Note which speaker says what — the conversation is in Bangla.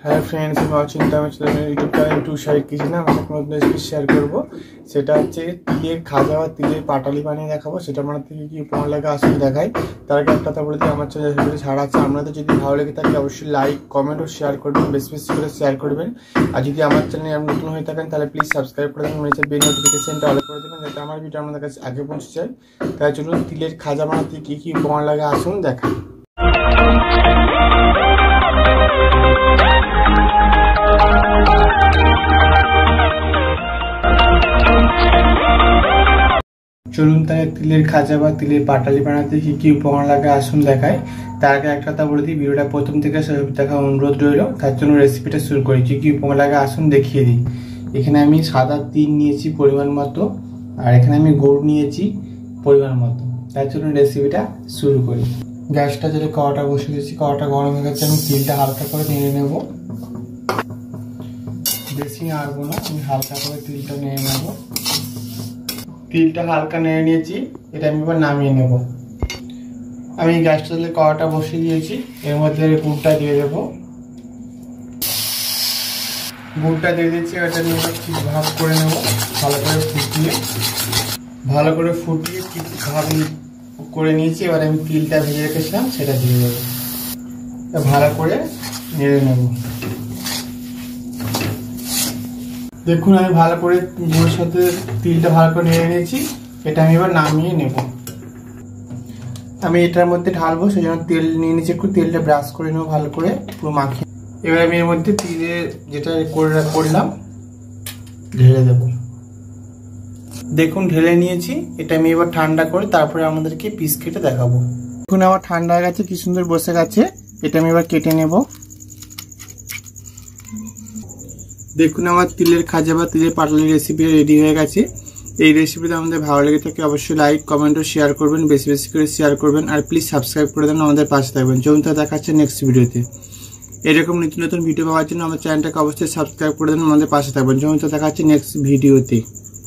Speaker 1: হ্যাঁ ফ্রেন্ডস, আমি Achanta YouTube channel to side কিছু না আমাদের কোনো রেসিপি শেয়ার করবো। সেটা হচ্ছে তিলের খাজা বা তিলের পাটালি বানিয়ে দেখাবো। সেটা আমার থেকে কি উপমার লাগে আসলে দেখাই। তার আগে একটা কথা বলে দিই, আমার চ্যানেল রেসিপি ছাড়া আছে। আপনাদের যদি ভালো লেগে থাকে অবশ্যই লাইক কমেন্ট ও শেয়ার করবেন, বেশি বেশি করে শেয়ার করবেন। আর যদি আমার চ্যানেলে আপনি নতুন হয়ে থাকেন তাহলে প্লিজ সাবস্ক্রাইব করে দেবেন, মেসে বেল নোটিফিকেশনটা অল করে দেবেন যাতে আমার ভিডিও আপনাদের কাছে আগে পৌঁছে যায়। তাই চলুন তিলের খাজা বানাতে কী কী উপমার লাগে আসুন দেখাই। চলুন তাই তিলের খাজা বা তিলের পাটালি বানাতে কি কি উপকরণ লাগে আসুন দেখাই। তার আগে একটা কথা বলে দিই, ভিডিওটা প্রথম থেকে শেষ দেখা অনুরোধ রইল। তার জন্য রেসিপিটা শুরু করি। কি কি উপকরণ লাগে আসুন দেখিয়ে দিই। এখানে আমি সাদা তিল নিয়েছি পরিমাণ মতো, আর এখানে আমি গুড় নিয়েছি পরিমাণ মতো। তার জন্য রেসিপিটা শুরু করি। গ্যাসটা যেটা কড়াটা বসে দিয়েছি, কড়াটা গরম হয়ে গেছে। আমি তিলটা হালকা করে নেড়ে নেব, বেশি নাড়বো না, আমি হালকা করে তিলটা নেড়ে নেব। তিলটা হালকা নেড়ে নিয়েছি, এটা আমি এবার নামিয়ে নেব। আমি গ্যাসটা তাহলে কড়াটা বসিয়ে দিয়েছি, এর মধ্যে গুড়টা দিয়ে দেবো। গুড়টা দিয়ে দিচ্ছি, এটা আমি ঠিক ভাগ করে নেব। ভালো করে ফুটিয়ে ঠিক ভাগ করে নিয়েছি। এবার আমি তিলটা ভেজে রেখেছিলাম সেটা দিয়ে দেবো, ভালো করে নেড়ে নেব। দেখুন আমি ভালো করে গুড়ের সাথে তিলটা ভালো করে নেড়ে নিয়েছি। এটা আমি এবার নামিয়ে নেব। আমি এটার মধ্যে ঢালবো, সেই জন্য তেল নিয়ে নিয়েছি। একটু তেলটা ব্রাশ করে নেবো ভালো করে, পুরো মাখিয়ে। এবার আমি এর মধ্যে তিলে যেটা করলাম ঢেলে দেব। দেখুন ঢেলে নিয়েছি। এটা আমি এবার ঠান্ডা করে তারপরে আমাদেরকে পিস কেটে দেখাবো। দেখুন আমার ঠান্ডা হয়ে গেছে, কি সুন্দর বসে গেছে। এটা আমি এবার কেটে নেব। দেখুন আমার তিলের খাজা বা তিলের পাটালি রেসিপি রেডি হয়ে গেছে। এই রেসিপিটা আমাদের ভালো লেগে থাকে অবশ্যই লাইক কমেন্ট ও শেয়ার করবেন, বেশি বেশি করে শেয়ার করবেন। আর প্লিজ সাবস্ক্রাইব করে দেন, আমাদের পাশে থাকবেন। চলুন তা দেখাচ্ছে নেক্সট ভিডিওতে। এরকম নতুন নতুন ভিডিও পাওয়ার জন্য আমার চ্যানেলটাকে অবশ্যই সাবস্ক্রাইব করে দেন, আমাদের পাশে থাকবেন। চলুন তা দেখাচ্ছে নেক্সট ভিডিওতে।